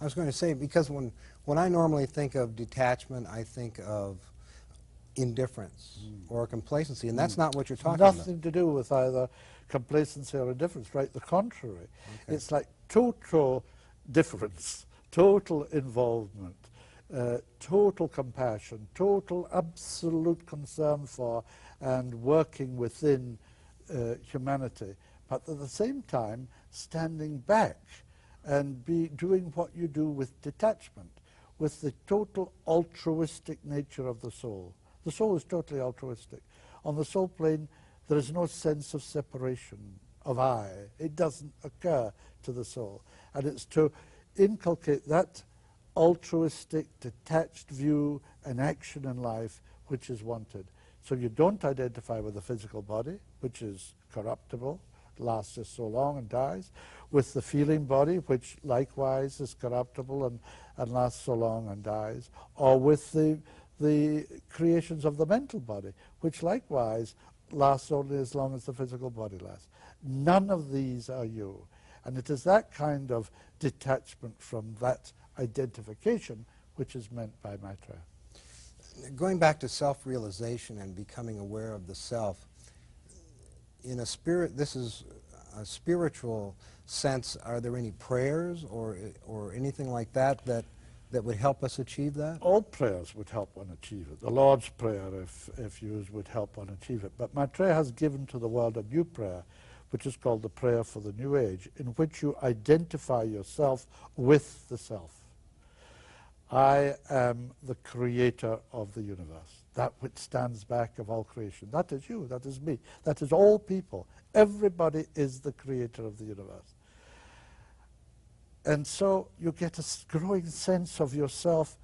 I was going to say, because when I normally think of detachment, I think of indifference or complacency, and that's not what you're talking about. Nothing to do with either complacency or indifference, right? The contrary. Okay. It's like total difference, total involvement, total compassion, total absolute concern for and working within humanity, but at the same time standing back and doing what you do with detachment, with the total altruistic nature of the soul. The soul is totally altruistic. On the soul plane, there is no sense of separation, of I. It doesn't occur to the soul. And it's to inculcate that altruistic, detached view and action in life which is wanted. So you don't identify with the physical body, which is corruptible, lasts just so long and dies, with the feeling body, which likewise is corruptible and lasts so long and dies, or with the creations of the mental body, which likewise lasts only as long as the physical body lasts. None of these are you. And it is that kind of detachment from that identification which is meant by Maitreya. Going back to self-realization and becoming aware of the self, in a spirit, this is a spiritual sense, are there any prayers or anything like that would help us achieve that? All prayers would help one achieve it. The Lord's Prayer, if used, would help one achieve it. But Maitreya has given to the world a new prayer, which is called the Prayer for the New Age, in which you identify yourself with the self. I am the creator of the universe, that which stands back of all creation. That is you, that is me, that is all people. Everybody is the creator of the universe. And so you get a growing sense of yourself,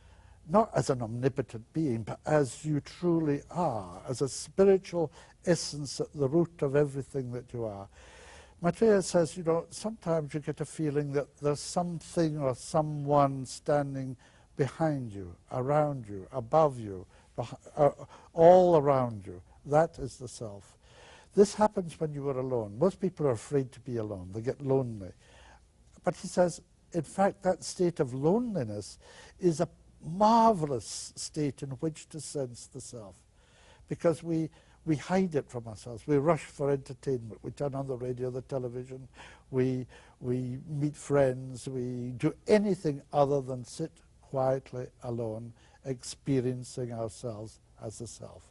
not as an omnipotent being, but as you truly are, as a spiritual essence at the root of everything that you are. Maitreya says, you know, sometimes you get a feeling that there's something or someone standing behind you, around you, above you, all around you. That is the self. This happens when you are alone. Most people are afraid to be alone. They get lonely. But he says, in fact, that state of loneliness is a marvelous state in which to sense the self, because we hide it from ourselves. We rush for entertainment. We turn on the radio, the television. We meet friends. We do anything other than sit quietly alone, experiencing ourselves as the self.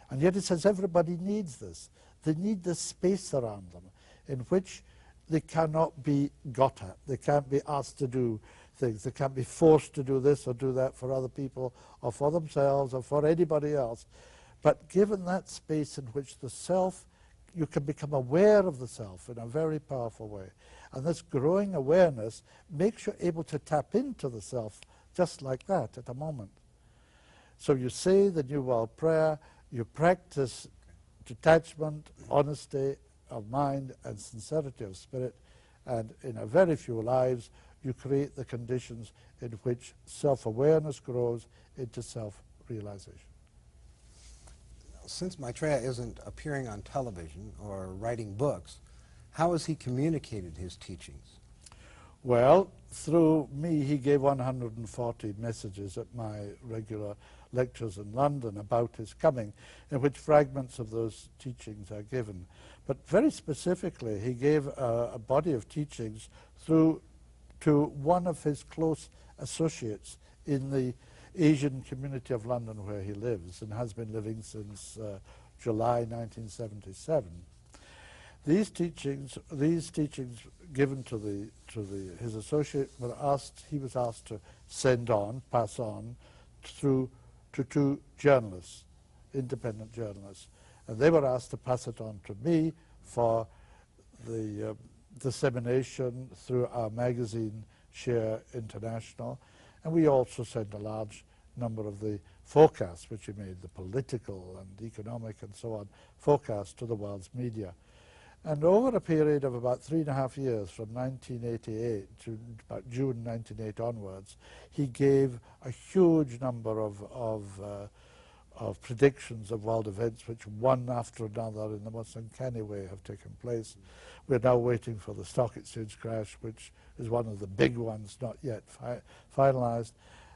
And yet it says everybody needs this. They need this space around them in which they cannot be got at. They can't be asked to do things. They can't be forced to do this or do that for other people or for themselves or for anybody else. But given that space in which the self, you can become aware of the self in a very powerful way. And this growing awareness makes you able to tap into the self just like that at a moment. So you say the New World Prayer, you practice detachment, honesty of mind and sincerity of spirit, and in a very few lives you create the conditions in which self-awareness grows into self-realization. Since Maitreya isn't appearing on television or writing books, how has he communicated his teachings? Well, through me, he gave 140 messages at my regular lectures in London about his coming, in which fragments of those teachings are given. But very specifically, he gave a body of teachings through to one of his close associates in the Asian community of London where he lives and has been living since July 1977. These teachings given to his associate he was asked to send on, pass on, to two journalists, independent journalists, and they were asked to pass it on to me for the dissemination through our magazine, Share International, and we also sent a large number of the forecasts which he made, the political and economic and so on, forecasts to the world's media. And over a period of about 3.5 years, from 1988 to about June 1988 onwards, he gave a huge number of of predictions of world events which one after another in the most uncanny way have taken place. We're now waiting for the stock exchange crash, which is one of the big ones not yet finalized.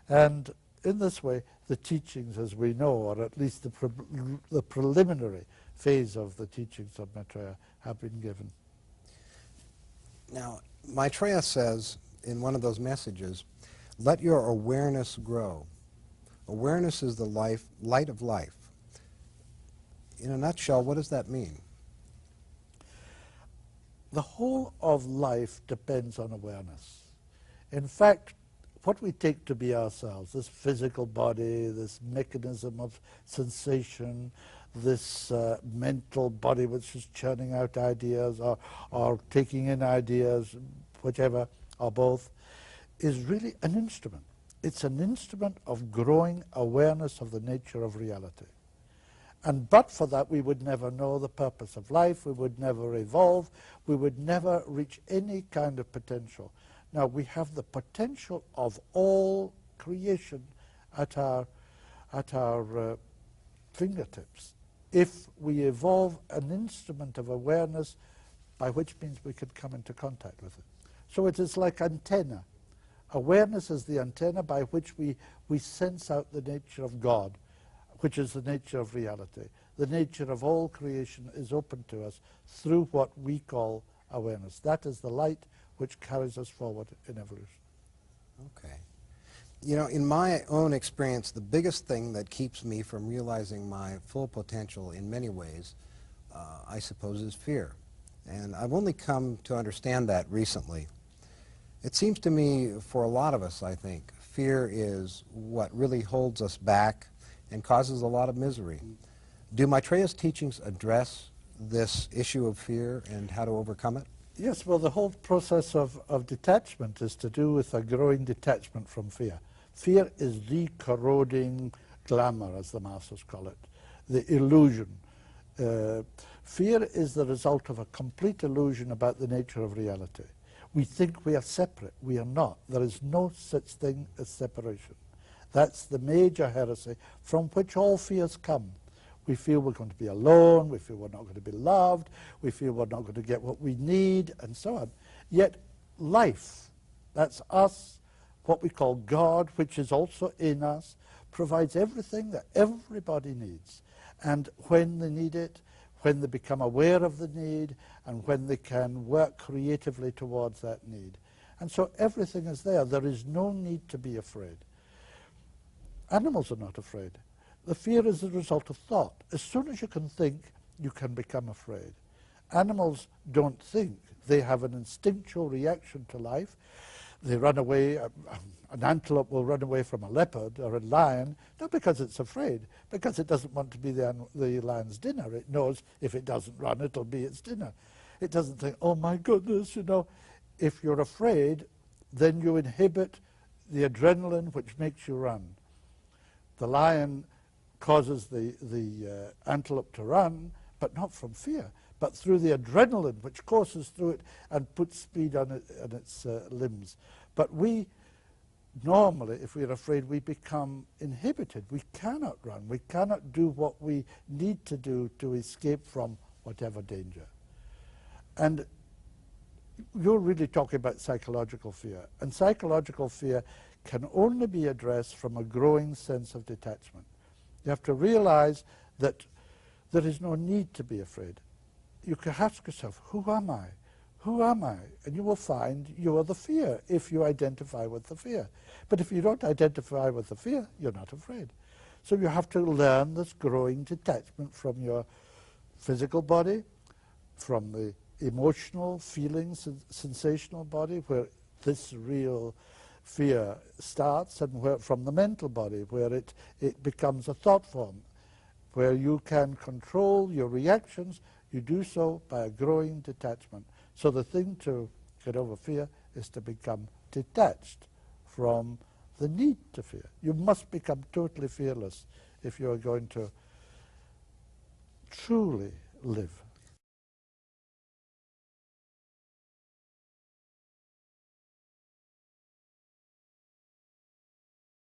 And in this way, the teachings, as we know, or at least the preliminary phase of the teachings of Maitreya, have been given. Now, Maitreya says in one of those messages, let your awareness grow. Awareness is the light of life. In a nutshell, what does that mean? The whole of life depends on awareness. In fact, what we take to be ourselves, this physical body, this mechanism of sensation, this mental body which is churning out ideas or taking in ideas, whichever, or both, is really an instrument. It's an instrument of growing awareness of the nature of reality. And but for that, we would never know the purpose of life, we would never evolve, we would never reach any kind of potential. Now, we have the potential of all creation at our fingertips if we evolve an instrument of awareness, by which means we could come into contact with it. So it is like antenna. Awareness is the antenna by which we sense out the nature of God, which is the nature of reality. The nature of all creation is open to us through what we call awareness. That is the light which carries us forward in evolution. Okay. You know, in my own experience, the biggest thing that keeps me from realizing my full potential in many ways, I suppose, is fear. And I've only come to understand that recently. It seems to me, for a lot of us, I think, fear is what really holds us back and causes a lot of misery. Do Maitreya's teachings address this issue of fear and how to overcome it? Yes, well, the whole process of detachment is to do with a growing detachment from fear. Fear is the corroding glamour, as the masters call it, the illusion. Fear is the result of a complete illusion about the nature of reality. We think we are separate. We are not. There is no such thing as separation. That's the major heresy from which all fears come. We feel we're going to be alone, we feel we're not going to be loved, we feel we're not going to get what we need, and so on. Yet life, that's us, what we call God, which is also in us, provides everything that everybody needs. And when they need it, when they become aware of the need, and when they can work creatively towards that need. And so everything is there. There is no need to be afraid. Animals are not afraid. The fear is the result of thought. As soon as you can think, you can become afraid. Animals don't think. They have an instinctual reaction to life. They run away. An antelope will run away from a leopard or a lion, not because it's afraid, because it doesn't want to be the lion's dinner. It knows if it doesn't run, it'll be its dinner. It doesn't think, oh my goodness, you know. If you're afraid, then you inhibit the adrenaline which makes you run. The lion causes the antelope to run, but not from fear, but through the adrenaline which courses through it and puts speed on its limbs. But we normally, if we're afraid, we become inhibited. We cannot run. We cannot do what we need to do to escape from whatever danger. And you're really talking about psychological fear. And psychological fear can only be addressed from a growing sense of detachment. You have to realize that there is no need to be afraid. You can ask yourself, who am I? Who am I? And you will find you are the fear if you identify with the fear. But if you don't identify with the fear, you're not afraid. So you have to learn this growing detachment from your physical body, from the emotional, feelings, and sensational body, where this real fear starts, and from the mental body, where it becomes a thought form, where you can control your reactions. You do so by a growing detachment. So the thing to get over fear is to become detached from the need to fear. You must become totally fearless if you are going to truly live.